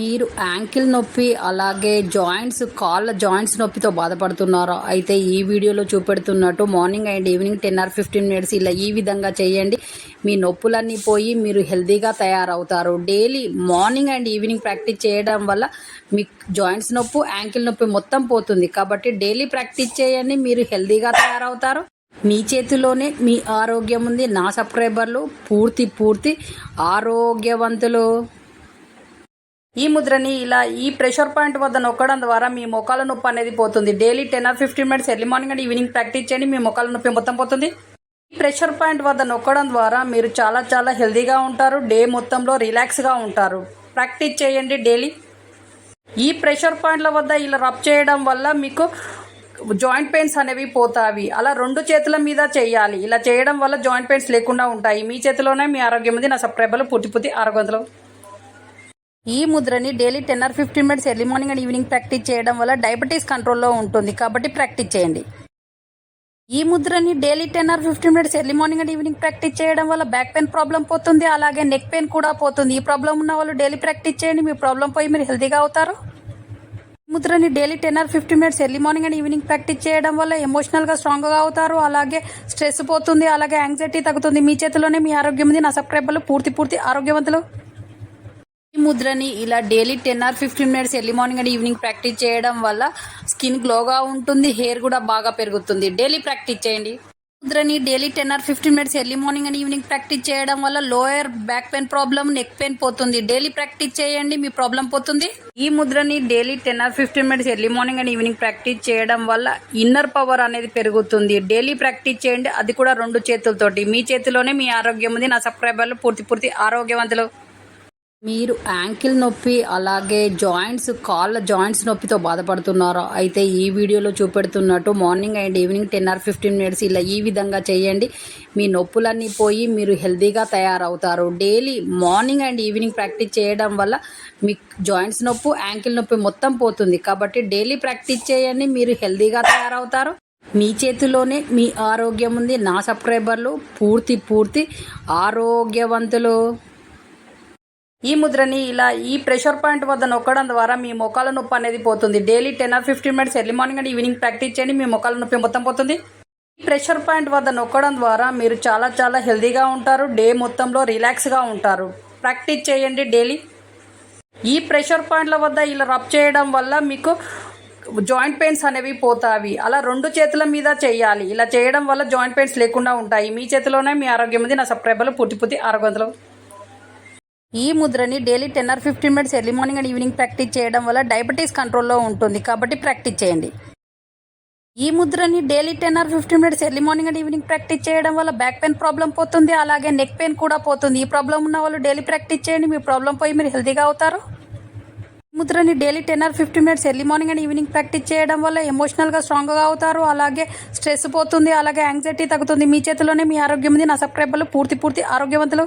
మీరు యాంకిల్ నొప్పి అలాగే కాళ్ళ జాయింట్స్ నొప్పితో బాధపడుతున్నారా? అయితే ఈ వీడియోలో చూపెడుతున్నట్టు morning and evening 10 or 15 minutes ఇలా ఈ విధంగా చేయండి. మీ నొప్పులన్నీ పోయి మీరు హెల్తీగా తయారవుతారు. Daily morning and evening practice చేయడం వల్ల మీ జాయింట్స్ నొప్పి, యాంకిల్ నొప్పి మొత్తం పోతుంది. కాబట్టి డైలీ ప్రాక్టీస్ చేయండి, మీరు హెల్తీగా తయారవుతారు. మీ చేతిలోనే మీ ఆరోగ్యం ఉంది. నా సబ్స్క్రైబర్లు పూర్తి ఆరోగ్యవంతులు. ఈ ముద్రని ఇలా ఈ ప్రెషర్ పాయింట్ వద్ద నొక్కడం ద్వారా మీ మోకాల నొప్పి అనేది పోతుంది. Daily 10 or 15 minutes early morning and evening practice చేయండి, మీ మోకాల నొప్పి మొత్తం పోతుంది. ఈ ప్రెషర్ పాయింట్ వద్ద నొక్కడం ద్వారా మీరు చాలా హెల్తీగా ఉంటారు. డే మొత్తంలో రిలాక్స్గా ఉంటారు. ప్రాక్టీస్ చేయండి డైలీ. ఈ ప్రెషర్ పాయింట్ల వద్ద ఇలా రబ్ చేయడం వల్ల మీకు జాయింట్ పెయిన్స్ అనేవి పోతాయి. అలా 2 చేతుల మీద చేయాలి. ఇలా చేయడం వల్ల జాయింట్ పెయిన్స్ లేకుండా ఉంటాయి. మీ చేతిలోనే మీ ఆరోగ్యం ఉంది. నా సబ్స్క్రైబర్లు పూర్తి ఆరోగ్యవంతులు. ఈ ముద్రని daily 10 or 15 minutes early morning and evening practice చేయడం వల్ల డయాబెటీస్ కంట్రోల్లో ఉంటుంది. కాబట్టి ప్రాక్టీస్ చేయండి. ఈ ముద్రని daily 10 or 15 minutes early morning and evening practice చేయడం వల్ల బ్యాక్ పెయిన్ ప్రాబ్లం పోతుంది. అలాగే నెక్ పెయిన్ కూడా పోతుంది. ఈ ప్రాబ్లం ఉన్న వాళ్ళు డైలీ ప్రాక్టీస్ చేయండి, మీ ప్రాబ్లం పోయి మీరు హెల్తీగా అవుతారు. ముద్రని daily 10 or 15 minutes early morning and evening practice చేయడం వల్ల ఎమోషనల్గా స్ట్రాంగ్గా అవుతారు. అలాగే స్ట్రెస్ పోతుంది, అలాగే యాంగ్జైటీ తగ్గుతుంది. మీ చేతిలోనే మీ ఆరోగ్యం ఉంది. నా సబ్స్క్రైబర్లు పూర్తి ఆరోగ్యవంతులు. ఈ ముద్రని ఇలా daily 10 or 15 minutes early morning and evening practice చేయడం వల్ల స్కిన్ గ్లోగా ఉంటుంది, హెయిర్ కూడా బాగా పెరుగుతుంది. డైలీ ప్రాక్టీస్ చేయండి. ముద్రని daily 10 or 15 minutes early morning and evening practice చేయడం వల్ల lower back pain problem, neck pain పోతుంది. డైలీ ప్రాక్టీస్ చేయండి, మీ ప్రాబ్లం పోతుంది. ఈ ముద్రని daily 10 or 15 minutes early morning and evening practice చేయడం వల్ల ఇన్నర్ పవర్ అనేది పెరుగుతుంది. డైలీ ప్రాక్టీస్ చేయండి, అది కూడా 2 చేతులతోటి. మీ చేతిలోనే మీ ఆరోగ్యం ఉంది. నా సబ్స్క్రైబర్లు పూర్తి ఆరోగ్యవంతులు. మీరు యాంకిల్ నొప్పి అలాగే కాళ్ళ జాయింట్స్ నొప్పితో బాధపడుతున్నారా? అయితే ఈ వీడియోలో చూపెడుతున్నట్టు morning and evening 10 or 15 minutes ఇలా ఈ విధంగా చేయండి. మీ నొప్పులన్నీ పోయి మీరు హెల్తీగా తయారవుతారు. Daily morning and evening practice చేయడం వల్ల మీ జాయింట్స్ నొప్పి, యాంకిల్ నొప్పి మొత్తం పోతుంది. కాబట్టి డైలీ ప్రాక్టీస్ చేయండి, మీరు హెల్తీగా తయారవుతారు. మీ చేతిలోనే మీ ఆరోగ్యం ఉంది. నా సబ్స్క్రైబర్లు పూర్తి ఆరోగ్యవంతులు. ఈ ముద్రని ఇలా ఈ ప్రెషర్ పాయింట్ వద్ద నొక్కడం ద్వారా మీ మోకాల నొప్పి అనేది పోతుంది. Daily 10 or 15 minutes early morning and evening practice చేయండి, మీ మోకాల నొప్పి మొత్తం పోతుంది. ఈ ప్రెషర్ పాయింట్ వద్ద నొక్కడం ద్వారా మీరు చాలా హెల్తీగా ఉంటారు. డే మొత్తంలో రిలాక్స్గా ఉంటారు. ప్రాక్టీస్ చేయండి డైలీ. ఈ ప్రెషర్ పాయింట్ల వద్ద ఇలా రబ్ చేయడం వల్ల మీకు జాయింట్ పెయిన్స్ అనేవి పోతాయి. అలా 2 చేతుల మీద చేయాలి. ఇలా చేయడం వల్ల జాయింట్ పెయిన్స్ లేకుండా ఉంటాయి. మీ చేతిలోనే మీ ఆరోగ్యం ఉంది. నా సబ్స్క్రైబర్లు పూర్తి ఆరోగ్యవంతులు. ఈ ముద్రని daily 10 or 15 minutes early morning and evening practice చేయడం వల్ల డయాబెటీస్ కంట్రోల్లో ఉంటుంది. కాబట్టి ప్రాక్టీస్ చేయండి. ఈ ముద్రని daily 10 or 15 minutes early morning and evening practice చేయడం వల్ల బ్యాక్ పెయిన్ ప్రాబ్లం పోతుంది. అలాగే నెక్ పెయిన్ కూడా పోతుంది. ఈ ప్రాబ్లం ఉన్న వాళ్ళు డైలీ ప్రాక్టీస్ చేయండి, మీ ప్రాబ్లం పోయి మీరు హెల్తీగా అవుతారు. ముద్రని daily 10 or 15 minutes early morning and evening practice చేయడం వల్ల ఎమోషనల్గా స్ట్రాంగ్గా అవుతారు. అలాగే స్ట్రెస్ పోతుంది, అలాగే యాంగ్జైటీ తగ్గుతుంది. మీ చేతిలోనే మీ ఆరోగ్యం ఉంది. నా సబ్స్క్రైబర్లు పూర్తి ఆరోగ్యవంతులు.